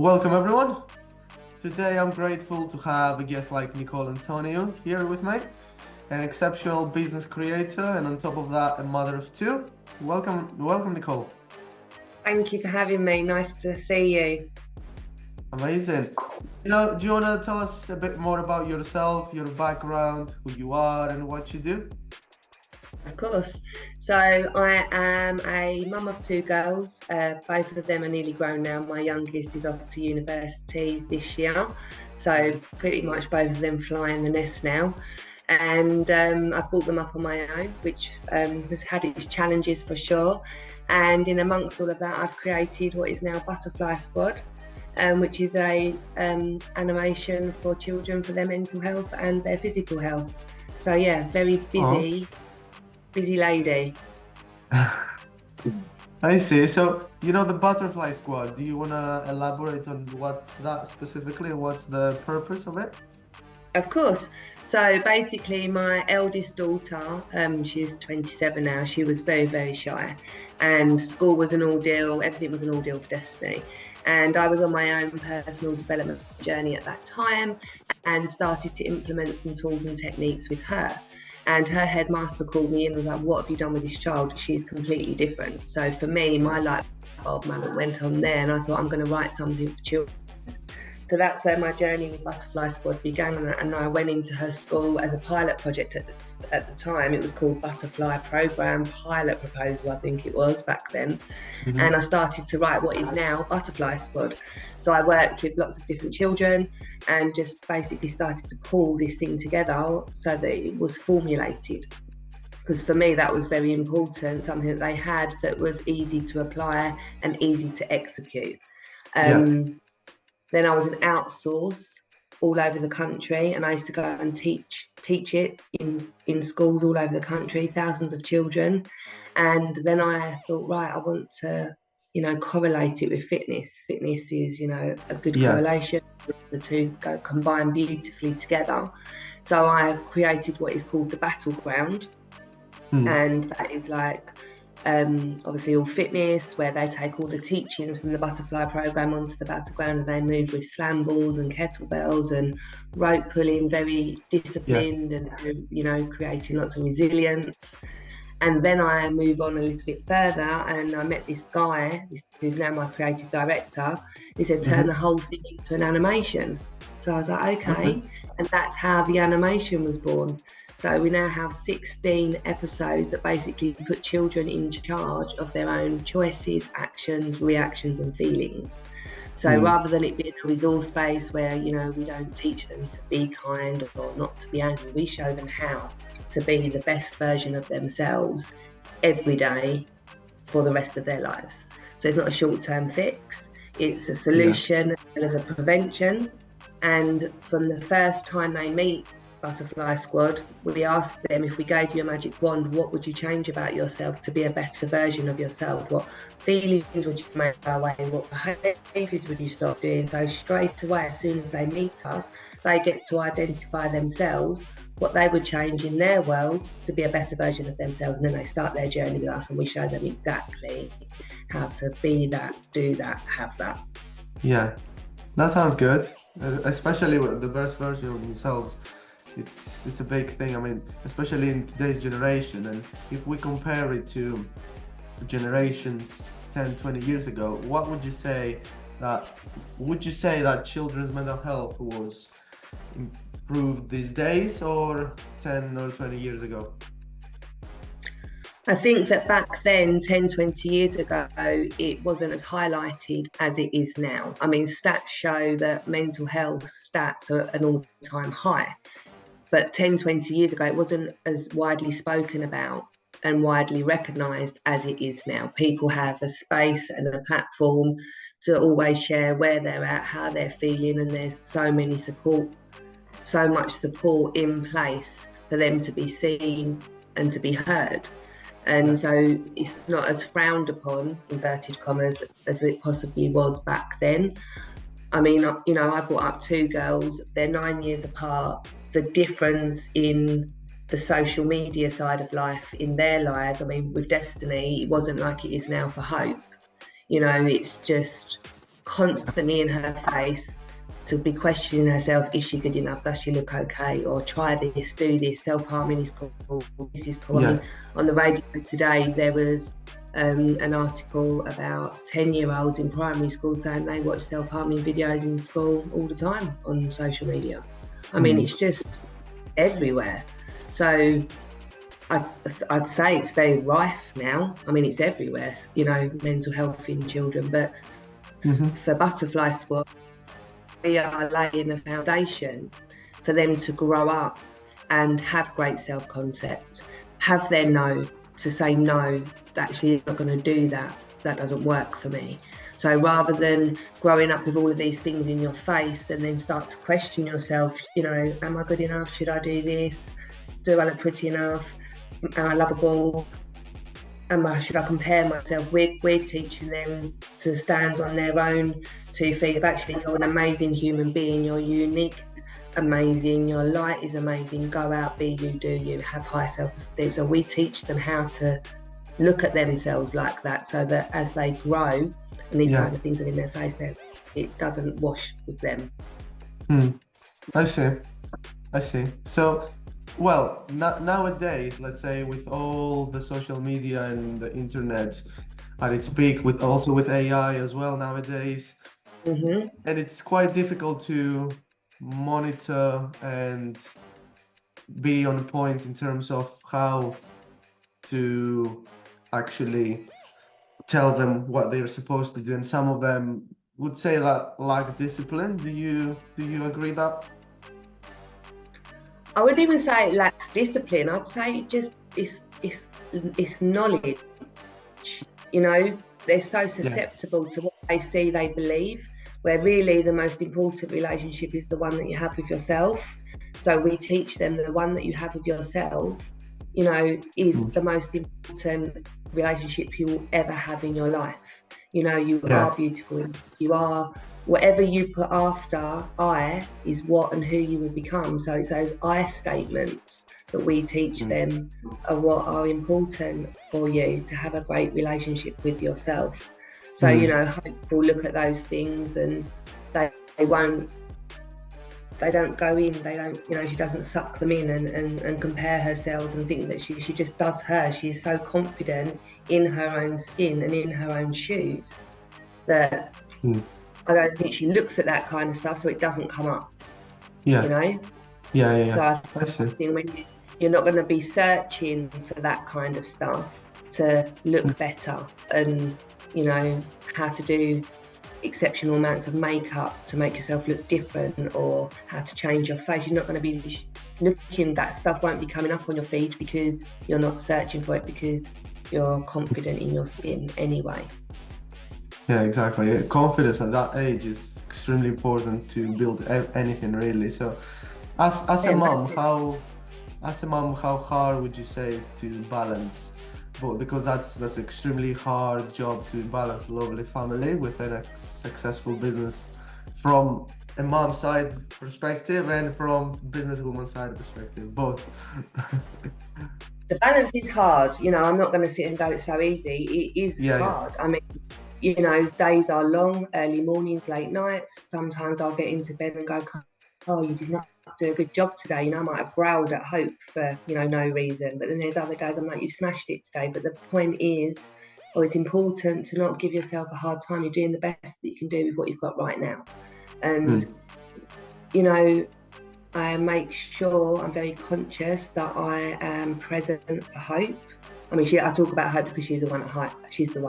Welcome everyone. Today I'm grateful to have a guest like Nicole and Antoniou here with me, an exceptional business creator, and on top of that, a mother of two. Welcome, Nicole. Thank you for having me. Nice to see you. Amazing. Do you want to tell us a bit more about yourself, your background, who you are, and what you do? Of course. So I am a mum of two girls. Both of them are nearly grown now. My youngest is off to university this year. So pretty much both of them fly in the nest now. And I've brought them up on my own, which has had its challenges for sure. And in amongst all of that, I've created what is now Butterfly Squad, which is a animation for children for their mental health and their physical health. So yeah, very busy lady. I see. So, the Butterfly Squad, do you want to elaborate on what's that specifically and what's the purpose of it? Of course. So basically my eldest daughter, she's 27 now, she was very, very shy, and school was an ordeal, everything was an ordeal for Destiny. And I was on my own personal development journey at that time and started to implement some tools and techniques with her. And her headmaster called me and was like, what have you done with this child? She's completely different. So for me, my light bulb moment went on there, and I thought, I'm going to write something for children. So that's where my journey with Butterfly Squad began, and I went into her school as a pilot project at the time. It was called Butterfly Program Pilot Proposal, I think it was back then. Mm-hmm. And I started to write what is now Butterfly Squad. So I worked with lots of different children and just basically started to pull this thing together so that it was formulated. Because for me, that was very important, something that they had that was easy to apply and easy to execute. Then I was an outsource all over the country, and I used to go and teach it in schools all over the country, thousands of children. And then I thought, right, I want to, correlate it with fitness. Fitness is, a good correlation. The two go combine beautifully together. So I created what is called the Battleground. And that is like, obviously all fitness, where they take all the teachings from the Butterfly Program onto the Battleground, and they move with slam balls and kettlebells and rope pulling, very disciplined and, creating lots of resilience. And then I move on a little bit further, and I met this guy, who's now my creative director. He said, turn the whole thing into an animation. So I was like, okay. And that's how the animation was born. So we now have 16 episodes that basically put children in charge of their own choices, actions, reactions and feelings. So rather than it being a resource base where, we don't teach them to be kind or not to be angry, we show them how to be the best version of themselves every day for the rest of their lives. So it's not a short-term fix, it's a solution as well as a prevention. And from the first time they meet Butterfly Squad, we asked them, if we gave you a magic wand, what would you change about yourself to be a better version of yourself? What feelings would you make away? What behaviours would you stop doing? So straight away, as soon as they meet us, they get to identify themselves, what they would change in their world to be a better version of themselves. And then they start their journey with us, and we show them exactly how to be that, do that, have that. Yeah, that sounds good, especially with the best version of themselves. It's a big thing. I mean, especially in today's generation, and if we compare it to generations 10, 20 years ago, what would you say that children's mental health was improved these days or 10 or 20 years ago? I think that back then, 10, 20 years ago, it wasn't as highlighted as it is now. I mean, stats show that mental health stats are at an all-time high. But 10, 20 years ago, it wasn't as widely spoken about and widely recognised as it is now. People have a space and a platform to always share where they're at, how they're feeling, and there's so much support in place for them to be seen and to be heard. And so it's not as frowned upon, inverted commas, as it possibly was back then. I mean, I brought up two girls, they're 9 years apart. The difference in the social media side of life in their lives, I mean, with Destiny, it wasn't like it is now for Hope. It's just constantly in her face, to be questioning herself, is she good enough, does she look okay, or try this, do this, self-harming is cool, this is cool. I mean, on the radio today there was an article about 10-year-olds in primary school saying they watch self-harming videos in school all the time on social media. I mean, it's just everywhere. So I'd say it's very rife now. I mean, it's everywhere, you know, mental health in children. But for Butterfly Squad, we are laying a foundation for them to grow up and have great self-concept, have their no, to say no, actually I'm not going to do that, that doesn't work for me. So rather than growing up with all of these things in your face and then start to question yourself, you know, am I good enough? Should I do this? Do I look pretty enough? Am I lovable? Should I compare myself? We're teaching them to stand on their own 2 feet. If actually you're an amazing human being, you're unique, amazing, your light is amazing, go out, be you, do you, have high self-esteem. So we teach them how to look at themselves like that, so that as they grow and these kind of things are in their face, it doesn't wash with them. I see. So, well, nowadays, let's say with all the social media and the internet at its peak, with AI as well nowadays, and it's quite difficult to monitor and be on point in terms of how to actually tell them what they're supposed to do, and some of them would say that lack discipline. Do you agree that? I wouldn't even say it lacks discipline. I'd say it just it's knowledge. You know, they're so susceptible to what they see, they believe, where really the most important relationship is the one that you have with yourself. So we teach them the one that you have with yourself, you know, is the most important relationship you will ever have in your life. You know, you are beautiful. You are, whatever you put after I is what and who you will become. So it's those I statements that we teach them are what are important for you to have a great relationship with yourself. So, you know, hope will look at those things and they don't go in, they don't, you know, she doesn't suck them in and compare herself and think that she just does her. She's so confident in her own skin and in her own shoes that I don't think she looks at that kind of stuff, so it doesn't come up. You know? Yeah. So I think when you're not going to be searching for that kind of stuff to look better and, you know, how to do exceptional amounts of makeup to make yourself look different, or how to change your face. You're not going to be looking, that stuff won't be coming up on your feed because you're not searching for it, because you're confident in your skin anyway. Yeah, exactly. Confidence at that age is extremely important to build anything, really. So as a mom, how hard would you say is to balance both? Because that's extremely hard job to balance a lovely family with a successful business from a mom side perspective and from businesswoman side perspective, both. The balance is hard. You know, I'm not going to sit and go, it's so easy. It is hard. I mean, you know, days are long, early mornings, late nights. Sometimes I'll get into bed and go, oh, you did not do a good job today. You know, I might have growled at Hope for, you know, no reason. But then there's other days I'm like, you smashed it today. But the point is, it's important to not give yourself a hard time. You're doing the best that you can do with what you've got right now. And, you know, I make sure I'm very conscious that I am present for Hope. I mean, I talk about Hope because she's the one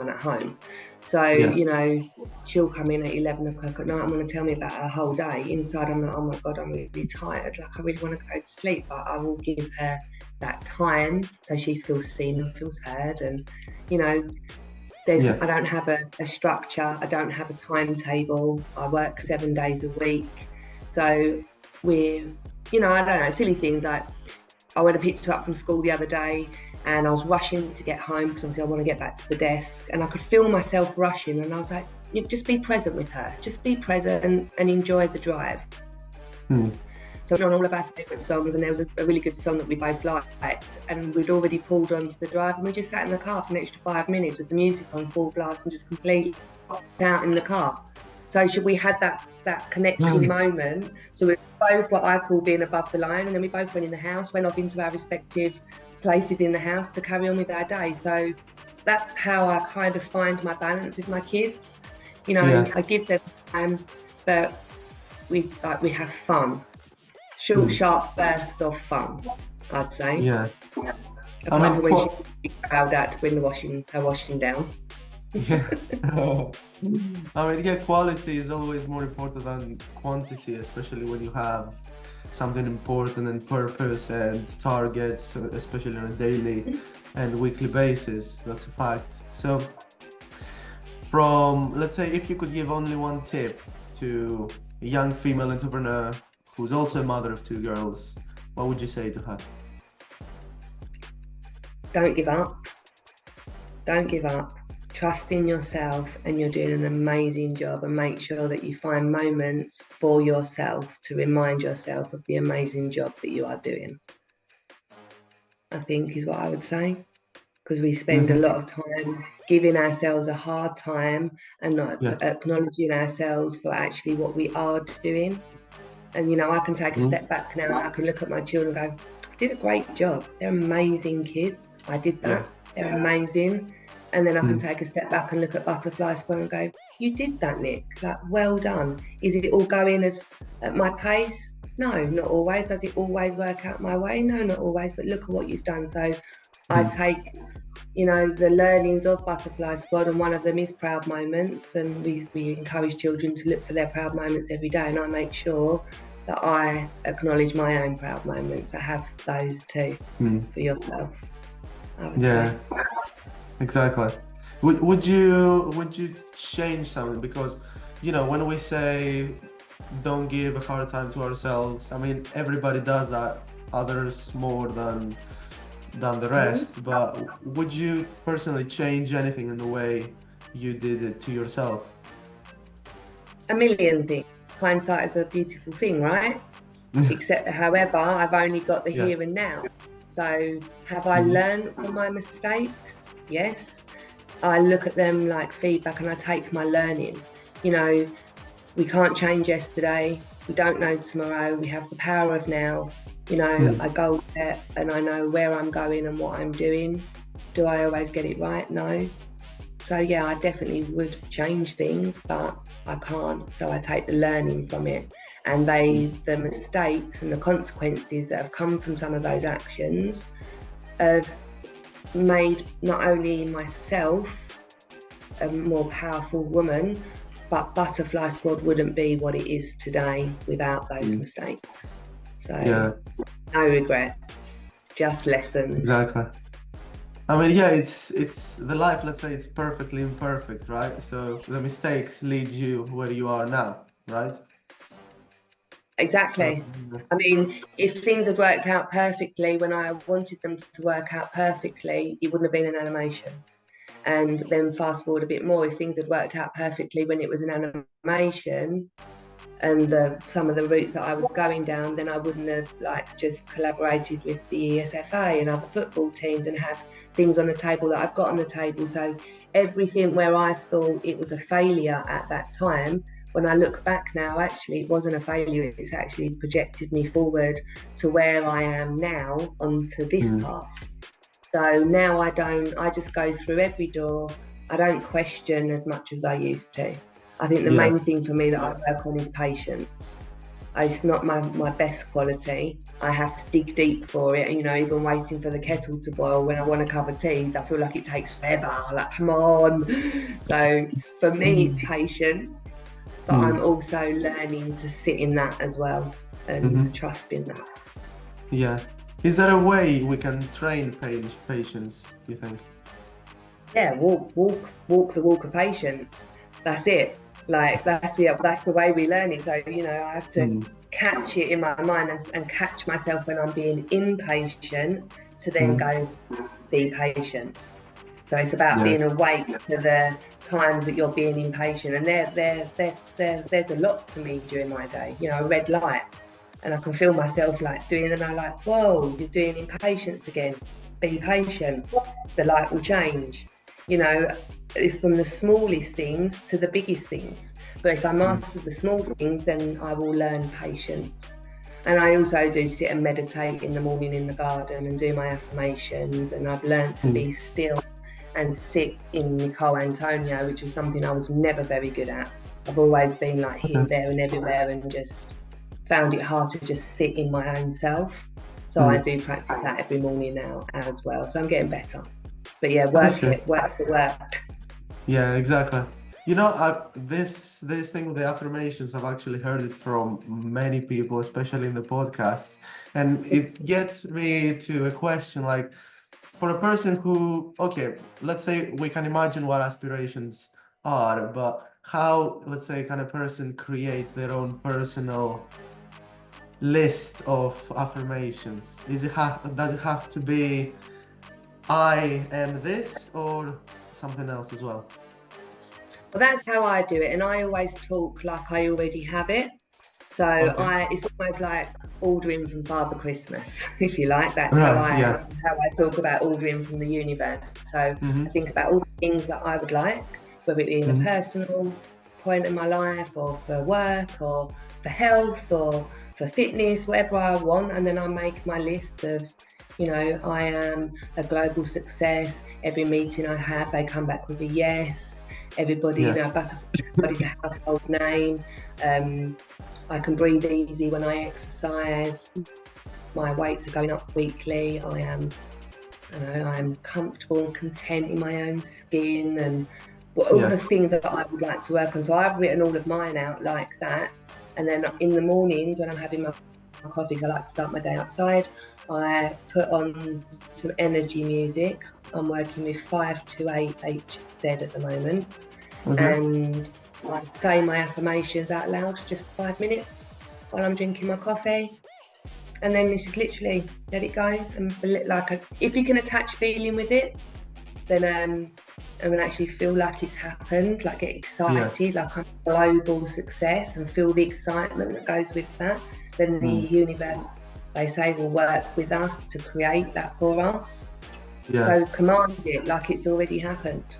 at home. So, you know, she'll come in at 11 o'clock at night and want to tell me about her whole day. Inside, I'm like, oh my God, I'm really tired. Like, I really want to go to sleep. But I will give her that time so she feels seen and feels heard. And, you know, I don't have a structure. I don't have a timetable. I work 7 days a week. So we're, you know, I don't know, silly things like I went and picked her up from school the other day and I was rushing to get home because obviously I want to get back to the desk, and I could feel myself rushing, and I was like, just be present with her, just be present and enjoy the drive. So we're on all of our favourite songs, and there was a really good song that we both liked, and we'd already pulled onto the drive, and we just sat in the car for an extra 5 minutes with the music on full blast and just completely out in the car. So we had that connecting moment. So we both what I call being above the line, and then we both went in the house, went off into our respective places in the house to carry on with our day. So that's how I kind of find my balance with my kids. You know, I give them time, but we have fun. Short, sharp bursts of fun, I'd say. Yeah. Apart from when she crowd out to bring her washing down. Yeah. I mean, yeah, quality is always more important than quantity, especially when you have something important and purpose and targets, especially on a daily and weekly basis. That's a fact. So let's say, if you could give only one tip to a young female entrepreneur who's also a mother of 2 girls, what would you say to her? Don't give up. Don't give up. Trust in yourself, and you're doing an amazing job, and make sure that you find moments for yourself to remind yourself of the amazing job that you are doing. I think is what I would say, because we spend a lot of time giving ourselves a hard time and not acknowledging ourselves for actually what we are doing. And, you know, I can take a step back now, and I can look at my children and go, I did a great job. They're amazing kids. I did that. They're amazing. And then I can take a step back and look at Butterfly Squad and go, you did that, Nick. Like, well done. Is it all going at my pace? No, not always. Does it always work out my way? No, not always. But look at what you've done. So I take, you know, the learnings of Butterfly Squad, and one of them is proud moments. And we encourage children to look for their proud moments every day. And I make sure that I acknowledge my own proud moments. I have those too for yourself, I would say. Exactly. Would you change something? Because, you know, when we say don't give a hard time to ourselves, I mean, everybody does that, others more than the rest. But would you personally change anything in the way you did it to yourself? A million things. Hindsight is a beautiful thing, right? Except, however, I've only got the here and now. So have I learned from my mistakes? Yes. I look at them like feedback, and I take my learning. You know, we can't change yesterday. We don't know tomorrow. We have the power of now. You know, I goal set, and I know where I'm going and what I'm doing. Do I always get it right? No. So yeah, I definitely would change things, but I can't. So I take the learning from it, and the mistakes and the consequences that have come from some of those actions have made not only myself a more powerful woman, but Butterfly Squad wouldn't be what it is today without those mistakes. So no regrets, just lessons. Exactly. I mean, yeah, it's the life, let's say, it's perfectly imperfect, right? So the mistakes lead you where you are now, right? Exactly. So, I mean, if things had worked out perfectly when I wanted them to work out perfectly, it wouldn't have been an animation. And then fast forward a bit more, if things had worked out perfectly when it was an animation and some of the routes that I was going down, then I wouldn't have just collaborated with the ESFA and other football teams and have things on the table that I've got on the table. So everything where I thought it was a failure at that time, when I look back now, actually it wasn't a failure. It's actually projected me forward to where I am now onto this path. So now I just go through every door. I don't question as much as I used to. I think the main thing for me that I work on is patience. It's not my best quality. I have to dig deep for it. You know, even waiting for the kettle to boil when I want a cup of tea, I feel like it takes forever. Like, come on. So for me, it's patience. But I'm also learning to sit in that as well and trust in that. Yeah. Is there a way we can train patience, do you think? Yeah, walk the walk of patience. That's it. Like that's the way we learn it. So, you know, I have to catch it in my mind and catch myself when I'm being impatient to then go be patient. So it's about being awake to the times that you're being impatient. And there's a lot for me during my day. You know, a red light, and I can feel myself like doing, and I'm like, whoa, you're doing impatience again. Be patient. The light will change. You know, it's from the smallest things to the biggest things. But if I master the small things, then I will learn patience. And I also do sit and meditate in the morning in the garden and do my affirmations. And I've learned to be still and sit in Nicole Antoniou, which was something I was never very good at. I've always been like here, there and everywhere, and just found it hard to just sit in my own self. So I do practice that every morning now as well. So I'm getting better. But yeah, work for work. Yeah, exactly. You know, this thing with the affirmations, I've actually heard it from many people, especially in the podcasts, and it gets me to a question like, for a person who, okay, let's say we can imagine what aspirations are, but how, let's say, can a person create their own personal list of affirmations? Does it have to be I am this or something else as well? Well, that's how I do it, and I always talk like I already have it. So it's almost like ordering from Father Christmas, if you like. That's how I talk about ordering from the universe. So I think about all the things that I would like, whether it be in a personal point in my life, or for work, or for health, or for fitness, whatever I want, and then I make my list of, you know, I am a global success. Every meeting I have, they come back with a yes. Everybody, you know, everybody's a household name. I can breathe easy when I exercise. My weights are going up weekly. I am comfortable and content in my own skin, and all the things that I would like to work on. So I've written all of mine out like that. And then in the mornings when I'm having my coffees, I like to start my day outside. I put on some energy music. I'm working with 528 HZ at the moment. And I say my affirmations out loud, just 5 minutes while I'm drinking my coffee. And then it's just literally let it go. And if you can attach feeling with it, then I will actually feel like it's happened, like get excited, like I'm a global success, and feel the excitement that goes with that. Then the universe, they say, will work with us to create that for us. So command it like it's already happened.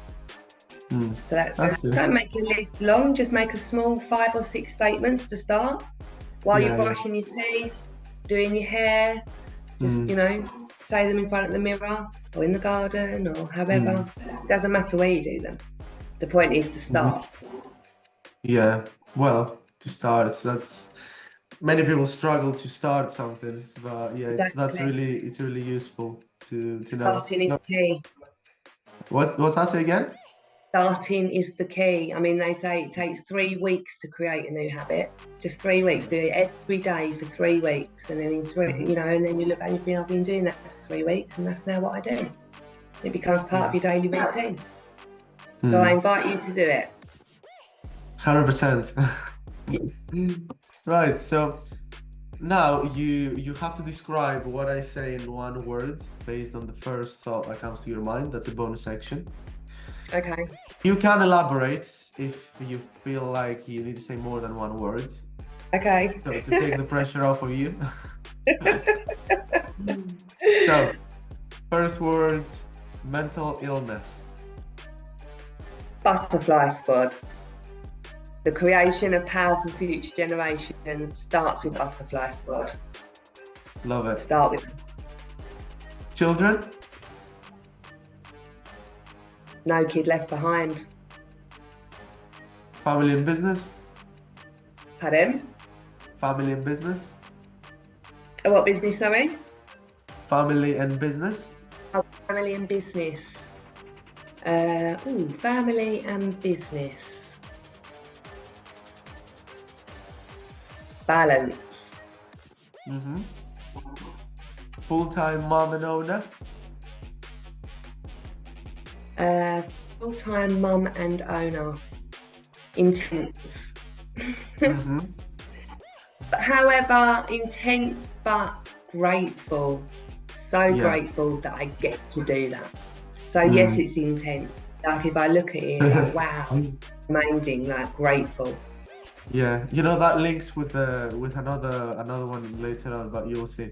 So that's it. Don't make your list long, just make a small 5 or 6 statements to start while you're brushing your teeth, doing your hair. Just you know, say them in front of the mirror or in the garden or however. It doesn't matter where you do them. The point is to start. Yeah, well, to start, that's many people struggle to start something, but yeah, it's really useful to know. Starting is key. What I say again? Starting is the key. I mean, they say it takes 3 weeks to create a new habit. Just 3 weeks. Do it every day for 3 weeks, and then in 3, you know, and then you look back and you think, I've been doing that for 3 weeks, and that's now what I do. It becomes part of your daily routine. So I invite you to do it. 100%. Right. So now you have to describe what I say in one word based on the first thought that comes to your mind. That's a bonus section. Okay. You can elaborate if you feel like you need to say more than one word. Okay. So to take the pressure off of you. So, first word, mental illness. Butterfly squad. The creation of powerful future generations starts with Butterfly Squad. Love it. Start with us. Children. No kid left behind. Family and business. Pardon? Family and business. What business, sorry? Family and business. Oh, family and business. Family and business. Balance. Full-time mom and owner. Full-time mum and owner. Intense. But however, intense but grateful. So grateful that I get to do that. So yes, it's intense. Like if I look at it, like, wow, amazing, like grateful. Yeah, you know, that links with another one later on, but you'll see.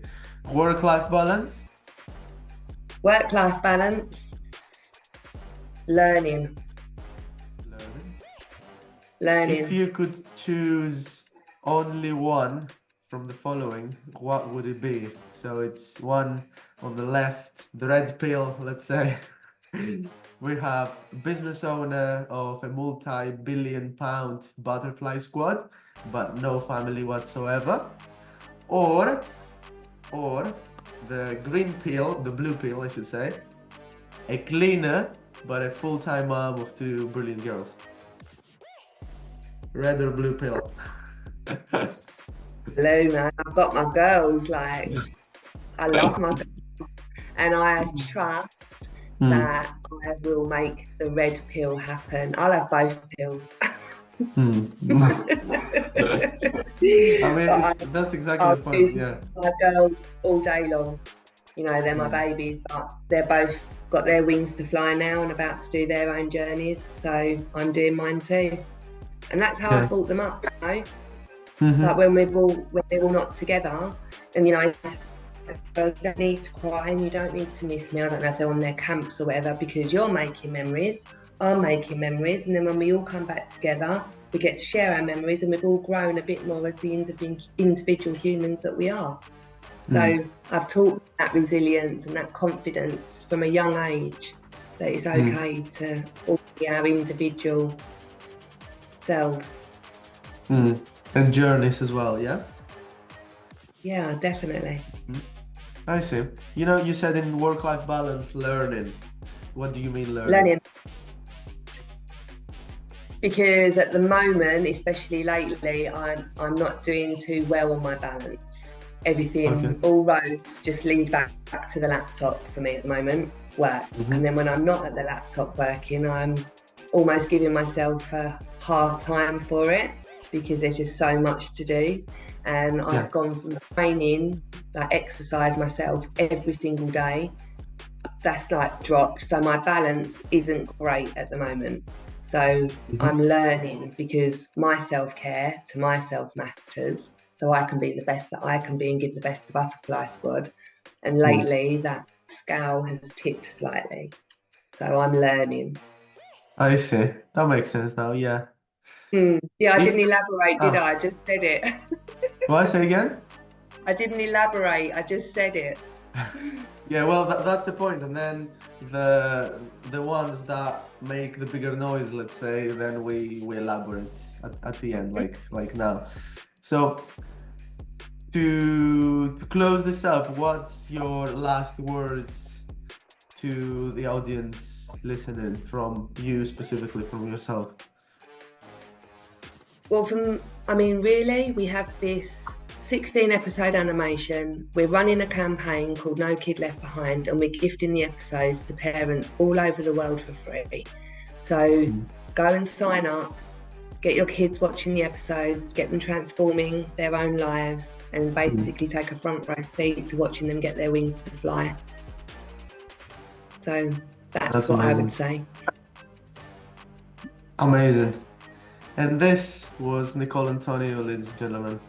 Work-life balance. Work-life balance. Learning. If learning. you could choose only one from the following, what would it be? So it's one on the left, the red pill, let's say. We have business owner of a multi-billion-pound butterfly squad, but no family whatsoever. Or the green pill, the blue pill, I should say, a cleaner, but a full-time mom of two brilliant girls. Red or blue pill? Blue, man. I've got my girls, like, I love my girls, and I trust that I will make the red pill happen. I'll have both pills. I mean, that's exactly the point, yeah. My girls all day long. You know, they're my babies, but they're both got their wings to fly now and about to do their own journeys. So I'm doing mine too. And that's how I brought them up, you know. Like when they're all not together, and you know, you don't need to cry and you don't need to miss me. I don't know if they're on their camps or whatever, because you're making memories, I'm making memories, and then when we all come back together, we get to share our memories, and we've all grown a bit more as the individual humans that we are. So I've taught that resilience and that confidence from a young age, that it's okay to all be our individual selves. And journeys as well, yeah? Yeah, definitely. I see. You know, you said in work-life balance, learning. What do you mean learning? Learning. Because at the moment, especially lately, I'm not doing too well on my balance. Everything, all roads just lead back to the laptop for me at the moment, work. And then when I'm not at the laptop working, I'm almost giving myself a hard time for it, because there's just so much to do. And I've gone from training, like exercise myself every single day. That's like dropped. So my balance isn't great at the moment. So I'm learning, because my self-care to myself matters, so I can be the best that I can be and give the best to Butterfly Squad. And lately that scale has tipped slightly. So I'm learning. I see. That makes sense now, yeah. Yeah, I didn't elaborate, did I? I just said it. What? Say again? I didn't elaborate, I just said it. Yeah, well, that's the point. And then the ones that make the bigger noise, let's say, then we elaborate at the end, like now. So to close this up, what's your last words to the audience listening, from you specifically, from yourself? Well, really, we have this 16 episode animation. We're running a campaign called No Kid Left Behind, and we're gifting the episodes to parents all over the world for free. So go and sign up, get your kids watching the episodes, get them transforming their own lives, and basically take a front row seat to watching them get their wings to fly. So that's what amazing. I would say. Amazing. And this was Nicole and Antoniou, ladies and gentlemen.